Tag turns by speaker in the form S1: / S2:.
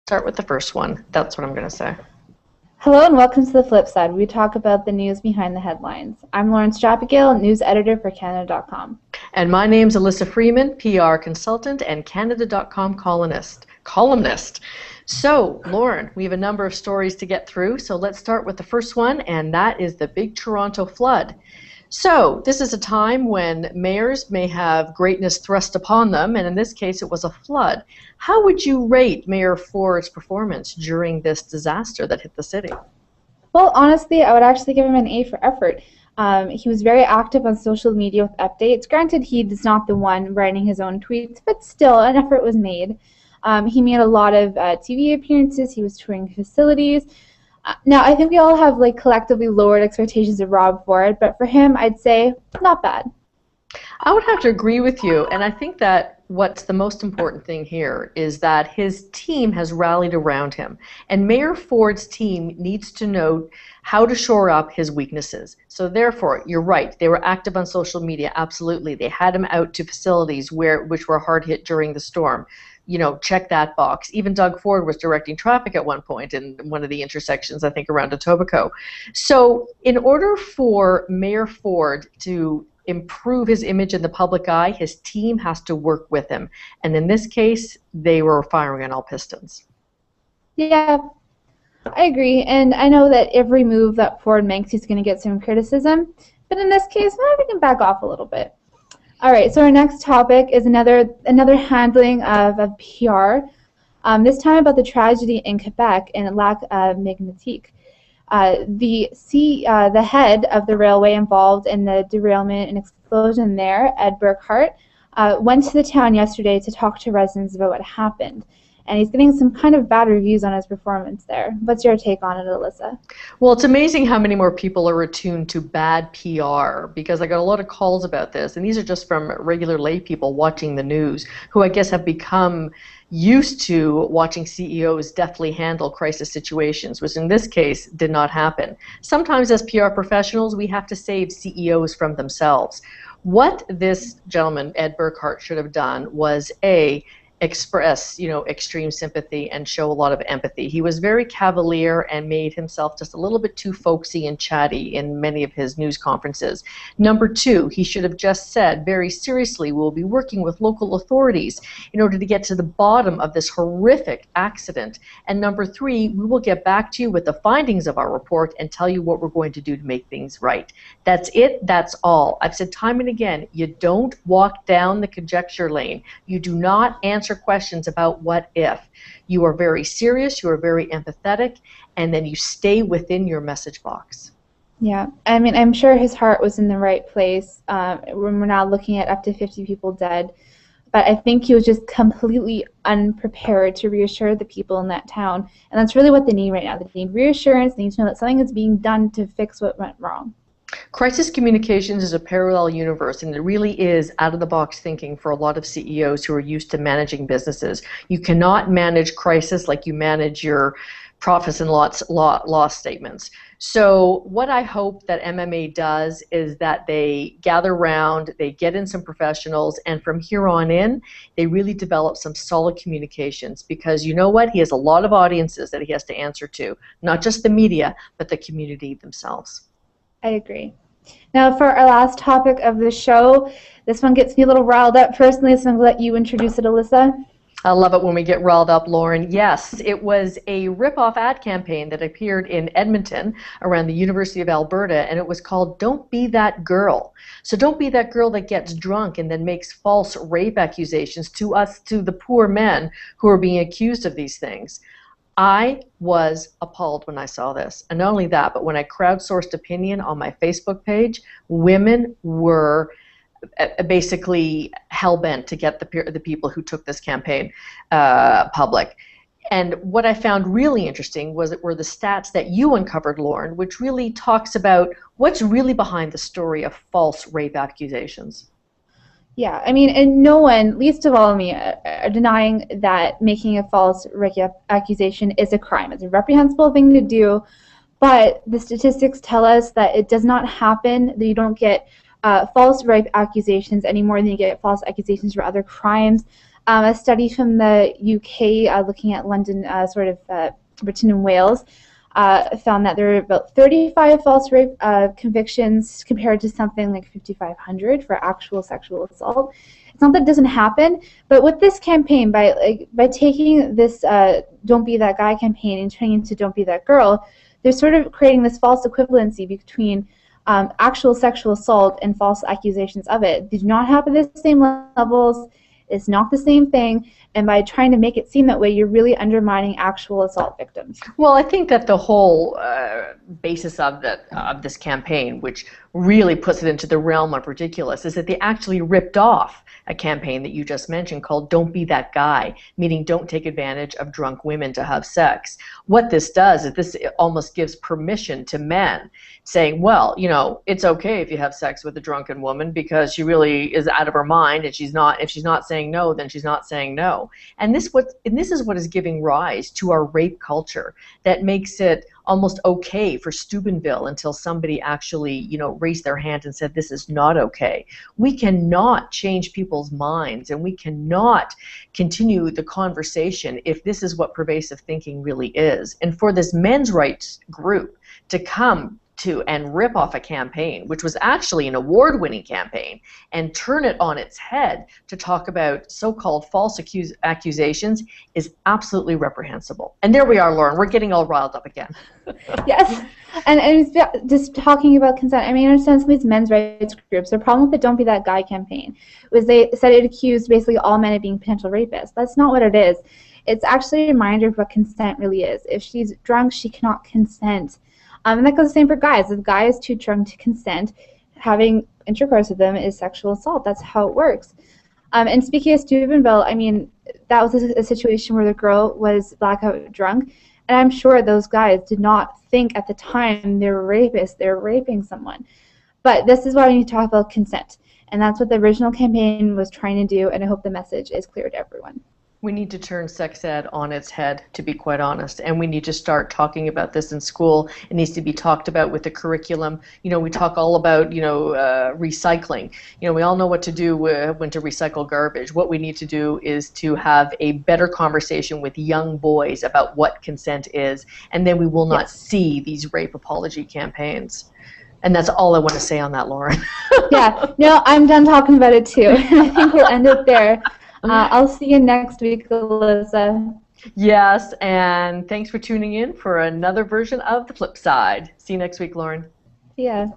S1: Start with the first one. That's what I'm going to say.
S2: Hello and welcome to The Flip Side. We talk about the news behind the headlines. I'm Lauren Strapagill, news editor for Canada.com.
S1: And my name's Alyssa Freeman, PR consultant and Canada.com columnist. So, Lauren, we have a number of stories to get through, so let's start with the first one, and that is the big Toronto flood. So, this is a time when mayors may have greatness thrust upon them, and in this case it was a flood. How would you rate Mayor Ford's performance during this disaster that hit the city?
S2: Well, honestly, I would actually give him an A for effort. He was very active on social media with updates. Granted, he is not the one writing his own tweets, but still, an effort was made. He made a lot of TV appearances. He was touring facilities. Now, I think we all have collectively lowered expectations of Rob Ford, but for him, I'd say not bad.
S1: I would have to agree with you, and I think that what's the most important thing here is that his team has rallied around him, and Mayor Ford's team needs to know how to shore up his weaknesses. So therefore, you're right, they were active on social media, absolutely. They had him out to facilities which were hard hit during the storm. You know, check that box. Even Doug Ford was directing traffic at one point in one of the intersections, I think, around Etobicoke. So in order for Mayor Ford to improve his image in the public eye, his team has to work with him. And in this case, they were firing on all pistons.
S2: Yeah, I agree. And I know that every move that Ford makes, he's going to get some criticism. But in this case, maybe we can back off a little bit. All right, so our next topic is another handling of PR, this time about the tragedy in Quebec and Lac Mégantic. The head of the railway involved in the derailment and explosion there, Ed Burkhardt, went to the town yesterday to talk to residents about what happened. And he's getting some kind of bad reviews on his performance there. What's your take on it, Alyssa?
S1: Well, it's amazing how many more people are attuned to bad PR, because I got a lot of calls about this, and these are just from regular lay people watching the news who I guess have become used to watching CEOs deftly handle crisis situations, which in this case did not happen. Sometimes as PR professionals, we have to save CEOs from themselves. What this gentleman, Ed Burkhardt, should have done was express, extreme sympathy and show a lot of empathy. He was very cavalier and made himself just a little bit too folksy and chatty in many of his news conferences. Number two, he should have just said very seriously, we'll be working with local authorities in order to get to the bottom of this horrific accident. And number three, we will get back to you with the findings of our report and tell you what we're going to do to make things right. That's it, that's all. I've said time and again, you don't walk down the conjecture lane. You do not answer questions about what if. You are very serious, you are very empathetic, and then you stay within your message box.
S2: Yeah, I mean, I'm sure his heart was in the right place when we're now looking at up to 50 people dead. But I think he was just completely unprepared to reassure the people in that town. And that's really what they need right now. They need reassurance. They need to know that something is being done to fix what went wrong.
S1: Crisis communications is a parallel universe, and it really is out-of-the-box thinking for a lot of CEOs who are used to managing businesses. You cannot manage crisis like you manage your profits and loss statements. So what I hope that MMA does is that they gather around, they get in some professionals, and from here on in, they really develop some solid communications, because you know what? He has a lot of audiences that he has to answer to, not just the media, but the community themselves.
S2: I agree. Now, for our last topic of the show, this one gets me a little riled up personally, so I'm going to let you introduce it, Alyssa.
S1: I love it when we get riled up, Lauren. Yes, it was a rip-off ad campaign that appeared in Edmonton around the University of Alberta, and it was called Don't Be That Girl. So don't be that girl that gets drunk and then makes false rape accusations to the poor men who are being accused of these things. I was appalled when I saw this. And not only that, but when I crowdsourced opinion on my Facebook page, women were basically hell-bent to get the people who took this campaign public. And what I found really interesting were the stats that you uncovered, Lauren, which really talks about what's really behind the story of false rape accusations.
S2: Yeah, I mean, and no one, least of all me, are denying that making a false rape accusation is a crime. It's a reprehensible thing to do, but the statistics tell us that it does not happen, that you don't get false rape accusations any more than you get false accusations for other crimes. A study from the UK looking at London, Britain and Wales, found that there were about 35 false rape convictions compared to something like 5,500 for actual sexual assault. It's not that it doesn't happen, but with this campaign, by taking this "Don't Be That Guy" campaign and turning it into "Don't Be That Girl," they're sort of creating this false equivalency between actual sexual assault and false accusations of it. They do not happen at the same levels. It's not the same thing, and by trying to make it seem that way, you're really undermining actual assault victims.
S1: Well, I think that the whole basis of this campaign, which really puts it into the realm of ridiculous, is that they actually ripped off a campaign that you just mentioned called "Don't Be That Guy," meaning don't take advantage of drunk women to have sex. What this does is this almost gives permission to men, saying, well, you know, it's okay if you have sex with a drunken woman because she really is out of her mind, and if she's not saying no, then she's not saying no. And this is what is giving rise to our rape culture that makes it almost okay for Steubenville until somebody actually, you know, raised their hand and said this is not okay. We cannot change people's minds, and we cannot continue the conversation if this is what pervasive thinking really is. And for this men's rights group to come to and rip off a campaign, which was actually an award-winning campaign, and turn it on its head to talk about so-called false accusations is absolutely reprehensible. And there we are, Lauren. We're getting all riled up again.
S2: Yes, and just talking about consent, I mean, I understand some of these men's rights groups, the problem with the "Don't Be That Guy" campaign was they said it accused basically all men of being potential rapists. That's not what it is. It's actually a reminder of what consent really is. If she's drunk, she cannot consent. And that goes the same for guys. If a guy is too drunk to consent, having intercourse with them is sexual assault. That's how it works. And speaking of Steubenville, I mean, that was a situation where the girl was blackout drunk, and I'm sure those guys did not think at the time they were rapists, they were raping someone. But this is why we need to talk about consent, and that's what the original campaign was trying to do, and I hope the message is clear to everyone.
S1: We need to turn sex ed on its head, to be quite honest, and we need to start talking about this in school. It needs to be talked about with the curriculum. You know, we talk all about, you know, recycling. You know, we all know what to do when to recycle garbage. What we need to do is to have a better conversation with young boys about what consent is, and then we will not see these rape apology campaigns. And that's all I want to say on that, Lauren.
S2: Yeah, no, I'm done talking about it too. I think we'll end it there. I'll see you next week, Alyssa.
S1: Yes, and thanks for tuning in for another version of The Flip Side. See you next week, Lauren.
S2: See ya.